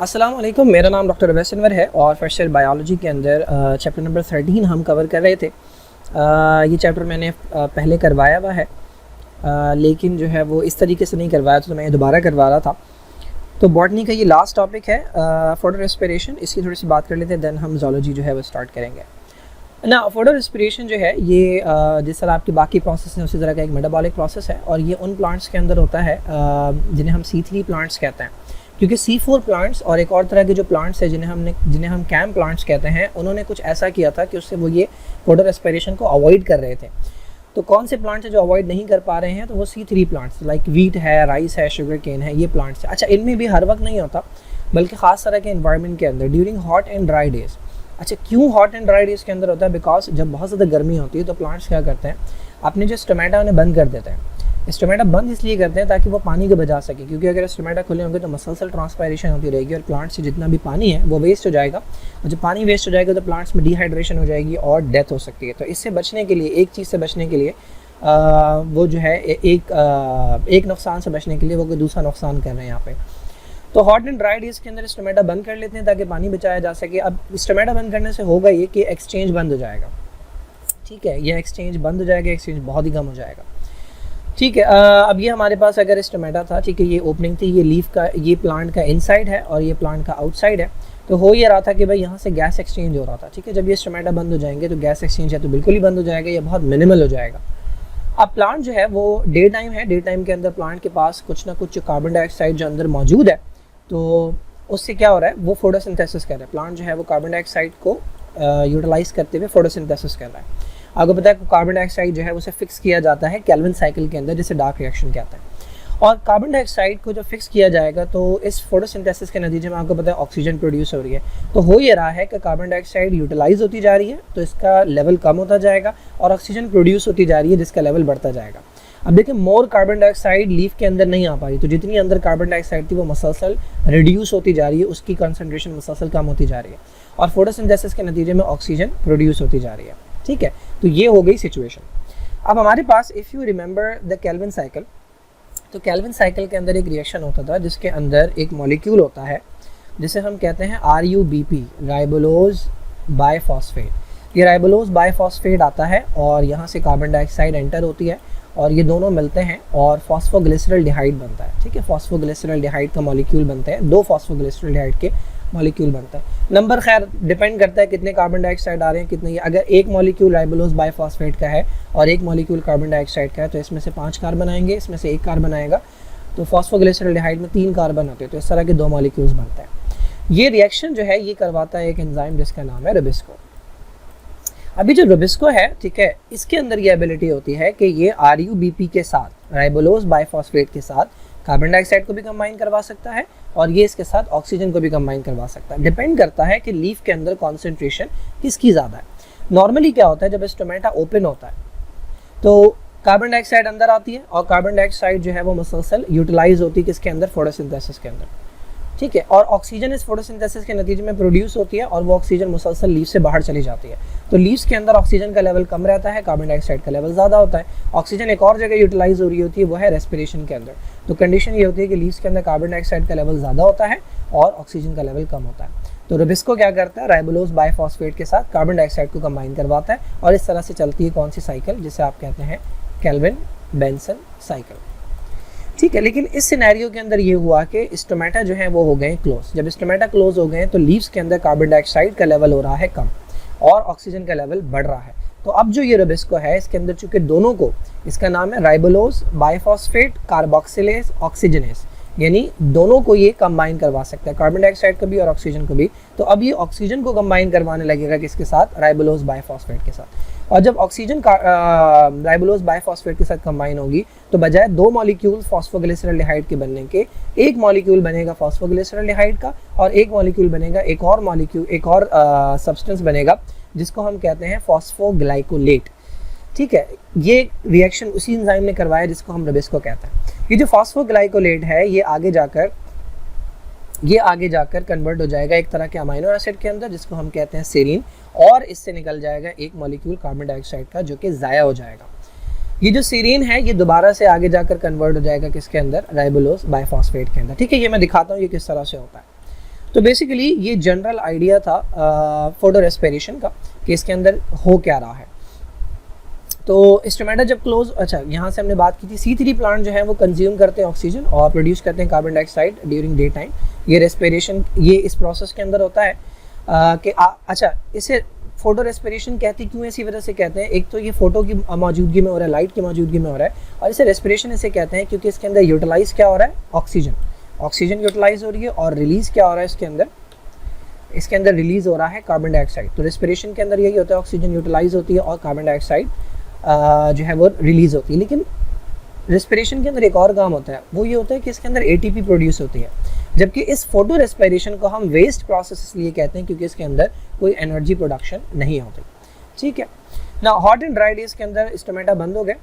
अस्सलाम वालेकुम, मेरा नाम डॉक्टर रवैस अनवर है और फर्स्ट ईयर बायोलॉजी के अंदर चैप्टर नंबर 13 हम कवर कर रहे थे। ये चैप्टर मैंने पहले करवाया हुआ है, लेकिन जो है वो इस तरीके से नहीं करवाया तो मैं दोबारा करवा रहा था। तो बॉटनी का ये लास्ट टॉपिक है, फोटो रेस्पिरेशन। इसकी थोड़ी सी बात कर लेते हैं, देन हम ज़ूलॉजी जो है वो स्टार्ट करेंगे ना। फोटो रेस्पिरेशन जो है ये जिस तरह आपकी बाकी प्रोसेस है उसी तरह का एक मेटाबॉलिक प्रोसेस है और ये उन प्लांट्स के अंदर होता है जिन्हें हम C3 प्लांट्स कहते हैं, क्योंकि C4 प्लांट्स और एक और तरह के जो प्लांट्स हैं जिन्हें हम कैम प्लांट्स कहते हैं, उन्होंने कुछ ऐसा किया था कि उससे वो ये फोटो रेस्पिरेशन को अवॉइड कर रहे थे। तो कौन से प्लांट्स हैं जो अवॉइड नहीं कर पा रहे हैं? तो वो C3 प्लांट्स, लाइक वीट है, राइस है, शुगर केन है, ये प्लांट्स है। अच्छा, इनमें भी हर वक्त नहीं होता, बल्कि ख़ास तरह के इन्वायरमेंट के अंदर during hot and dry days. अच्छा, क्यों हॉट एंड ड्राई डेज़ के अंदर होता है? बिकॉज जब बहुत ज़्यादा गर्मी होती है तो प्लांट्स क्या करते हैं, अपने जो स्टोमेटा उन्हें बंद कर देते हैं। स्टोमेटा बंद इसलिए करते हैं ताकि वो पानी को बचा सके, क्योंकि अगर स्टोमेटा खुले होंगे तो मसलसल ट्रांसपायरेशन होती रहेगी और प्लांट से जितना भी पानी है वो वेस्ट हो जाएगा, और जब पानी वेस्ट हो जाएगा तो प्लांट्स में डिहाइड्रेशन हो जाएगी और डेथ हो सकती है। तो इससे बचने के लिए, एक चीज़ से बचने के लिए वो जो है एक नुकसान से बचने के लिए वो कोई दूसरा नुकसान कर रहे हैं यहाँ पे। तो हॉट एंड ड्राई डेज के अंदर स्टोमेटा बंद कर लेते हैं ताकि पानी बचाया जा सके। अब स्टोमेटा बंद करने से होगा ये कि एक्सचेंज बंद हो जाएगा, ठीक है, ये एक्सचेंज बंद हो जाएगा, एक्सचेंज बहुत ही कम हो जाएगा, ठीक है। अब ये हमारे पास अगर स्टोमेटा था, ठीक है, ये ओपनिंग थी, ये लीफ का, ये प्लांट का इनसाइड है और ये प्लांट का आउटसाइड है। तो हो ये रहा था कि भाई यहाँ से गैस एक्सचेंज हो रहा था, ठीक है। जब ये स्टोमेटा बंद हो जाएंगे तो गैस एक्सचेंज है तो बिल्कुल ही बंद हो जाएगा, ये बहुत मिनिमल हो जाएगा। अब प्लांट जो है वो डे टाइम है, डे टाइम के अंदर प्लांट के पास कुछ ना कुछ कार्बन डाइऑक्साइड जो अंदर मौजूद है, तो उससे क्या हो रहा है, वो फोटोसिंथेसिस कर रहा है। प्लांट जो है वो कार्बन डाइऑक्साइड को यूटिलाइज करते हुए फोटोसिंथेसिस कर रहा है। आपको पता है कार्बन डाइऑक्साइड जो है उसे फिक्स किया जाता है केल्विन साइकिल के अंदर, जिसे डार्क रिएक्शन कहते हैं। और कार्बन डाइऑक्साइड को जब फिक्स किया जाएगा तो इस फोटोसिंथेसिस के नतीजे में आपको पता है ऑक्सीजन प्रोड्यूस हो रही है। तो हो ये रहा है कि कार्बन डाइऑक्साइड यूटिलाइज होती जा रही है तो इसका लेवल कम होता जाएगा, और ऑक्सीजन प्रोड्यूस होती जा रही है जिसका लेवल बढ़ता जाएगा। अब देखिए, मोर कार्बन डाइऑक्साइड लीफ के अंदर नहीं आ पा रही, तो जितनी अंदर कार्बन डाइऑक्साइड थी वो मसलसल रिड्यूस होती जा रही है, उसकी कंसनट्रेशन मसलसल कम होती जा रही है, और फोटोसिंथेसिस के नतीजे में ऑक्सीजन प्रोड्यूस होती जा रही है, ठीक है। तो ये हो गई सिचुएशन। अब हमारे पास, if you remember the Kelvin cycle, तो केल्विन साइकिल के अंदर एक रिएक्शन होता था जिसके अंदर एक मॉलिक्यूल होता है जिसे हम कहते हैं RUBP, राइबोलोज बाइफॉस्फेट। ये राइबोलोज बाइफॉस्फेट आता है और यहाँ से कार्बन डाइऑक्साइड एंटर होती है और ये दोनों मिलते हैं और फॉस्फोग्लिसरल्डिहाइड बनता है, ठीक है। फॉस्फोग्लिसरल्डिहाइड का मॉलिक्यूल बनता है, 2 फॉस्फोग्लिसरल्डिहाइड के मॉलिक्यूल बनता है। नंबर खैर डिपेंड करता है कितने कार्बन डाइऑक्साइड आ रहे हैं, कितने। अगर एक मॉलिक्यूल राइबोलोज बाइफॉस्फेट का है और एक मॉलिक्यूल कार्बन डाइऑक्साइड का है तो इसमें से 5 कार्बन आएंगे, इसमें से 1 कार्बन आएगा। तो फॉस्फोग्लिसरल्डिहाइड में 3 कार्बन होते हैं, तो इस तरह के 2 मॉलिक्यूल्स बनते हैं। ये रिएक्शन जो है ये करवाता है एक एंजाइम जिसका नाम है रुबिस्को। अभी जो रुबिस्को है, ठीक है, इसके अंदर ये एबिलिटी होती है कि ये RUBP के साथ, राइबोलोज बाइफॉस्फेट के साथ कार्बन डाइऑक्साइड को भी कंबाइन करवा सकता है और ये इसके साथ ऑक्सीजन को भी कंबाइन करवा सकता है। डिपेंड करता है कि लीफ के अंदर कॉन्सेंट्रेशन किसकी ज़्यादा है। नॉर्मली क्या होता है, जब स्टोमेटा ओपन होता है तो कार्बन डाइऑक्साइड अंदर आती है और कार्बन डाइऑक्साइड जो है वो मसलसल यूटिलाइज होती है किसके अंदर, फोटोसिंथेसिस के अंदर, ठीक है। और ऑक्सीजन इस फोटोसिंथेसिस के नतीजे में प्रोड्यूस होती है और वो ऑक्सीजन मुसलसल लीफ से बाहर चली जाती है। तो लीव्स के अंदर ऑक्सीजन का लेवल कम रहता है, कार्बन डाइऑक्साइड का लेवल ज़्यादा होता है। ऑक्सीजन एक और जगह यूटिलाइज हो रही होती है, वो है रेस्पिरेशन के अंदर। तो कंडीशन ये होती है कि लीव्स के अंदर कार्बन डाइऑक्साइड का लेवल ज़्यादा होता है और ऑक्सीजन का लेवल कम होता है। तो रुबिस्को क्या करता है, राइबोलोज बाइफॉस्फेट के साथ कार्बन डाइऑक्साइड को कंबाइन करवाता है और इस तरह से चलती है कौन सी साइकिल, जिसे आप कहते हैं केल्विन बेंसन साइकिल, ठीक है। लेकिन इस सिनेरियो के अंदर ये हुआ कि स्टोमेटा जो है वो हो गए क्लोज। जब स्टोमेटा क्लोज हो गए तो लीव्स के अंदर कार्बन डाइऑक्साइड का लेवल हो रहा है कम और ऑक्सीजन का लेवल बढ़ रहा है। तो अब जो ये रुबिस्को है इसके अंदर चूंकि दोनों को, इसका नाम है राइबोलोज बाइफॉस्फेट कार्बोक्सिलेज ऑक्सीजनेस, यानी दोनों को ये कंबाइन करवा सकता है, कार्बन डाइऑक्साइड को भी और ऑक्सीजन को भी। तो अब ये ऑक्सीजन को कंबाइन करवाने लगेगा किसके साथ, राइबोलोज बाइफॉस्फेट के साथ। और जब ऑक्सीजन राइबोलोज बाइफॉस्फेट के साथ कंबाइन होगी तो बजाय 2 मॉलिक्यूल फॉस्फोग्लिसरल्डिहाइड के बनने के, एक मॉलिक्यूल बनेगा फॉस्फोग्लिसरल्डिहाइड का और एक मॉलिक्यूल बनेगा, एक और सब्सटेंस बनेगा जिसको हम कहते हैं फॉस्फोग्लाइकोलेट, ठीक है। ये रिएक्शन उसी एंजाइम ने करवाया जिसको हम रुबिस्को कहते हैं। ये जो फॉस्फोग्लाइकोलेट है ये आगे जाकर कन्वर्ट हो जाएगा एक तरह के अमाइनो एसिड के अंदर जिसको हम कहते हैं सेरीन, और इससे निकल जाएगा एक मॉलिक्यूल कार्बन डाइऑक्साइड का जो कि ज़ाया हो जाएगा। ये जो सीरीन है ये दोबारा से आगे जाकर कन्वर्ट हो जाएगा किसके अंदर, राइबोलोज बाइफॉस्फेट के अंदर, ठीक है। ये मैं दिखाता हूँ ये किस तरह से होता है। तो बेसिकली ये जनरल आइडिया था फोटो रेस्पिरेशन का कि इसके अंदर हो क्या रहा है। तो स्टोमेटा जब क्लोज, अच्छा यहाँ से हमने बात की थी, C3 प्लांट जो है वो कंज्यूम करते हैं ऑक्सीजन और प्रोड्यूस करते हैं carbon dioxide during day time. ये रेस्पिरेशन ये इस प्रोसेस के अंदर होता है कि अच्छा इसे फोटो रेस्पिरेशन कहते क्यों है, इसी वजह से कहते हैं, एक तो ये फोटो की मौजूदगी में हो रहा है, लाइट की मौजूदगी में हो रहा है, और इसे रेस्पिरेशन इसे कहते हैं क्योंकि इसके अंदर यूटिलाइज क्या हो रहा है, ऑक्सीजन यूटिलाइज हो रही है, और रिलीज क्या हो रहा है इसके अंदर रिलीज हो रहा है कार्बन डाइऑक्साइड। तो रेस्पिरेशन के अंदर यही होता है, ऑक्सीजन यूटिलाइज होती है और कार्बन डाइऑक्साइड जो है वो रिलीज होती है। लेकिन रेस्पिरेशन के अंदर एक और काम होता है, वो ये होता है कि इसके अंदर ATP प्रोड्यूस होती है, जबकि इस फोटो रेस्पिरेशन को हम वेस्ट प्रोसेस इसलिए कहते हैं क्योंकि इसके अंदर कोई एनर्जी प्रोडक्शन नहीं होती। ठीक है ना, हॉट एंड ड्राई डेज के अंदर स्टोमेटा बंद हो गए,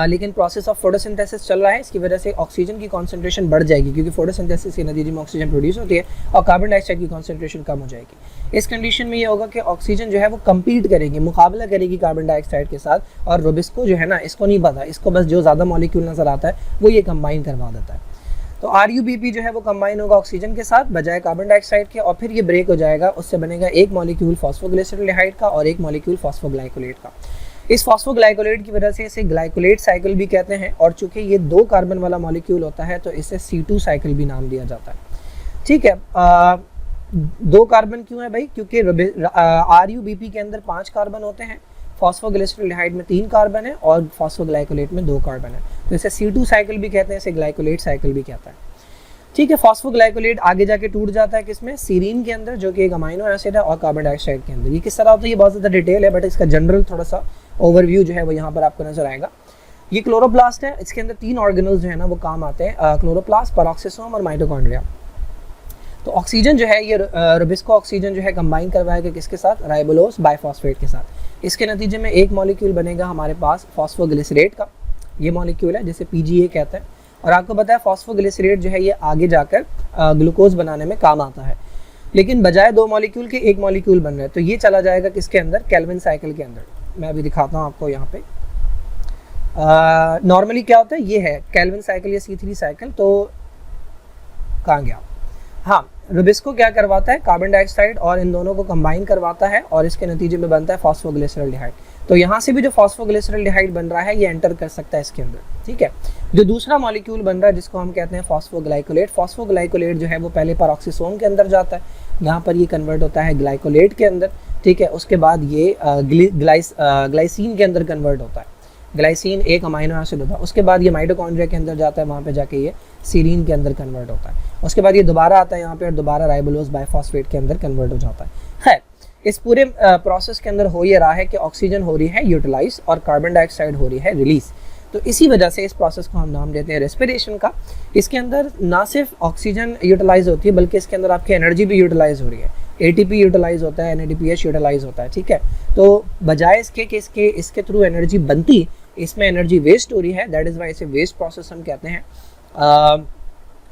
लेकिन प्रोसेस ऑफ फोटोसिंथेसिस चल रहा है। इसकी वजह से ऑक्सीजन की कॉन्सेंट्रेशन बढ़ जाएगी क्योंकि फोटोसिंथेसिस के नतीजे में ऑक्सीजन प्रोड्यूस होती है और कार्बन डाइऑक्साइड की कॉन्सेंट्रेशन कम हो जाएगी। इस कंडीशन में ये होगा कि ऑक्सीजन जो है वो कम्पीट करेगी, मुकाबला करेगी कार्बन डाइऑक्साइड के साथ, और रुबिस्को जो है ना, इसको नहीं पता, इसको बस जो ज़्यादा मॉलिक्यूल नज़र आता है वो ये कंबाइन करवा देता है। तो RuBP जो है वो कंबाइन होगा ऑक्सीजन के साथ बजाय कार्बन डाइऑक्साइड के, और फिर ये ब्रेक हो जाएगा, उससे बनेगा एक मॉलिक्यूल फॉस्फोग्लिसरॉल्डिहाइड का और एक मॉलिक्यूल फॉस्फोग्लाइकोलेट का। इस फॉस्फोग्लाइकोलेट की वजह से इसे ग्लाइकोलेट साइकिल भी कहते हैं, और चूंकि ये 2 कार्बन वाला मॉलिक्यूल होता है तो इसे C2 साइकिल भी नाम दिया जाता है। ठीक है, 2 कार्बन क्यों है भाई, क्योंकि RuBP के अंदर 5 कार्बन होते हैं, फॉस्फोग्लिसरॉल्डिहाइड में 3 कार्बन है और फॉस्फोग्लाइकोलेट में 2 कार्बन है, तो इसे C2 साइकिल भी कहते हैं, इसे ग्लाइकोलेट साइकिल भी कहता है। ठीक है, फॉस्फोग्लाइकोलेट आगे जाके टूट जाता है किसमें, सीरीन के अंदर, जो कि एक अमाइनो एसिड है, और कार्बन डाइऑक्साइड के अंदर। ये किस तरह होता है, ये बहुत ज़्यादा डिटेल है, बट इसका जनरल थोड़ा सा ओवरव्यू जो है वो यहाँ पर आपको नजर आएगा। ये क्लोरोप्लास्ट है, इसके अंदर 3 ऑर्गेनल्स जो है ना वो काम आते हैं, क्लोरोप्लास्ट, पेरोक्सिसोम और माइटोकॉन्ड्रिया। तो ऑक्सीजन जो है ये रुबिस्को ऑक्सीजन जो है कंबाइन करवाएगा किसके साथ, राइबोलोस बाइफॉस्फेट के साथ। इसके नतीजे में एक मॉलिक्यूल बनेगा हमारे पास फॉस्फोग्लिसरेट का, ये मॉलिक्यूल है जिसे PGA कहते हैं। और आपको पता है फॉस्फोग्लिसरेट जो है ये आगे जाकर ग्लूकोज बनाने में काम आता है, लेकिन बजाय 2 मॉलिक्यूल के 1 मॉलिक्यूल बन रहा है, तो ये चला जाएगा किसके अंदर, केल्विन साइकिल के अंदर। मैं अभी दिखाता हूँ आपको यहाँ पे। नॉर्मली क्या होता है, ये है केल्विन साइकिल या C3 साइकिल। तो कहाँ गया, हाँ, रुबिस्को क्या करवाता है, कार्बन डाइऑक्साइड और इन दोनों को कंबाइन करवाता है और इसके नतीजे में बनता है फॉस्फोग्लिसरॉल्डिहाइड। तो यहाँ से भी जो फॉस्फोग्लिसरॉल्डिहाइड बन रहा है ये एंटर कर सकता है इसके अंदर। ठीक है, जो दूसरा मॉलिक्यूल बन रहा है जिसको हम कहते हैं फॉस्फोग्लाइकोलेट, फॉस्फोग्लाइकोलेट जो है वो पहले पेरोक्सिसोम के अंदर जाता है, यहाँ पर ये कन्वर्ट होता है ग्लाइकोलेट के अंदर। ठीक है, उसके बाद ये ग्लाइसिन के अंदर कन्वर्ट होता है, ग्लाइसिन एक अमाइनो एसिड होता है। उसके बाद ये माइटोकॉन्ड्रिया के अंदर जाता है, वहाँ पे जाके ये सीरीन के अंदर कन्वर्ट होता है। उसके बाद ये दोबारा आता है यहाँ पे और दोबारा राइबोलोस बाइफॉस्फेट के अंदर कन्वर्ट हो जाता है। इस पूरे प्रोसेस के अंदर हो ये रहा है कि ऑक्सीजन हो रही है यूटिलाइज और कार्बन डाइऑक्साइड हो रही है रिलीज। तो इसी वजह से इस प्रोसेस को हम नाम देते हैं रेस्पिरेशन का। इसके अंदर ना सिर्फ ऑक्सीजन यूटिलाइज होती है बल्कि इसके अंदर आपकी एनर्जी भी यूटिलाइज हो रही है, ATP यूटिलाइज होता है, NADPH यूटिलाइज होता है। ठीक है, तो बजाय इसके कि इसके थ्रू एनर्जी बनती, इसमें एनर्जी वेस्ट हो रही है, दैट इज़ वाई इसे वेस्ट प्रोसेस हम कहते हैं।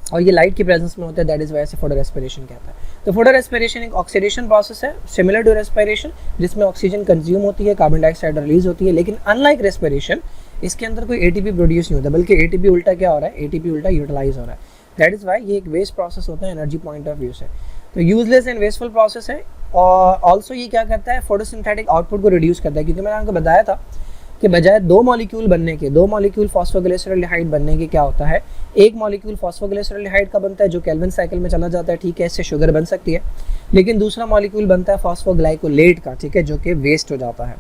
और ये लाइट की प्रेजेंस में होता है, दैट इज़ वाई इसे फोटो रेस्पिरेशन कहता है। तो फोटो रेस्पिरेशन एक ऑक्सीडेशन प्रोसेस है सिमिलर टू रेस्पिरेशन, जिसमें ऑक्सीजन कंज्यूम होती है, कार्बन डाइऑक्साइड रिलीज होती है, लेकिन अनलाइक रेस्पिरेशन इसके अंदर कोई ATP प्रोड्यूस नहीं होता, बल्कि ATP उल्टा क्या हो रहा है, ATP उल्टा यूटिलाइज हो रहा है। दैट इज़ वाई ये एक वेस्ट प्रोसेस होता है एनर्जी पॉइंट ऑफ व्यू से। तो यूजलेस एंड वेस्टफुल प्रोसेस है। और ऑल्सो ये क्या करता है, फोटोसिंथेटिक आउटपुट को रिड्यूस करता है, क्योंकि मैंने आपको बताया था कि बजाय 2 मॉलिक्यूल बनने के, 2 मॉलिक्यूल फॉस्फोग्लिसरॉल्डिहाइड बनने के क्या होता है, एक मॉलिक्यूल फॉस्फोग्लिसरॉल्डिहाइड का बनता है जो केल्विन साइकिल में चला जाता है। ठीक है, इससे शुगर बन सकती है, लेकिन दूसरा मॉलिक्यूल बनता है फॉस्फोग्लाइकोलेट का, ठीक है, जो कि वेस्ट हो जाता है।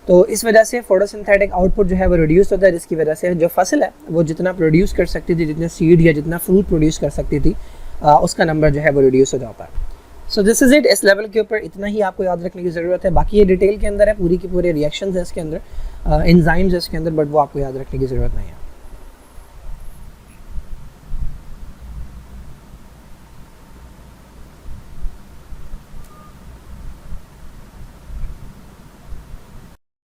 तो इस वजह से फोटोसिंथेटिक आउटपुट जो है वो रिड्यूस होता है, जिसकी वजह से जो फसल है वो जितना प्रोड्यूस कर सकती थी, जितने सीड या जितना फ्रूट प्रोड्यूस कर सकती थी, उसका नंबर जो है वो रिड्यूस हो जाता है। So this is it. इस लेवल के ऊपर इतना ही आपको याद रखने की ज़रूरत है। बाकी ये डिटेल के अंदर है, पूरी की पूरे रिएक्शंस है इसके अंदर, एंजाइम्स है इसके अंदर, बट वो आपको याद रखने की ज़रूरत नहीं है।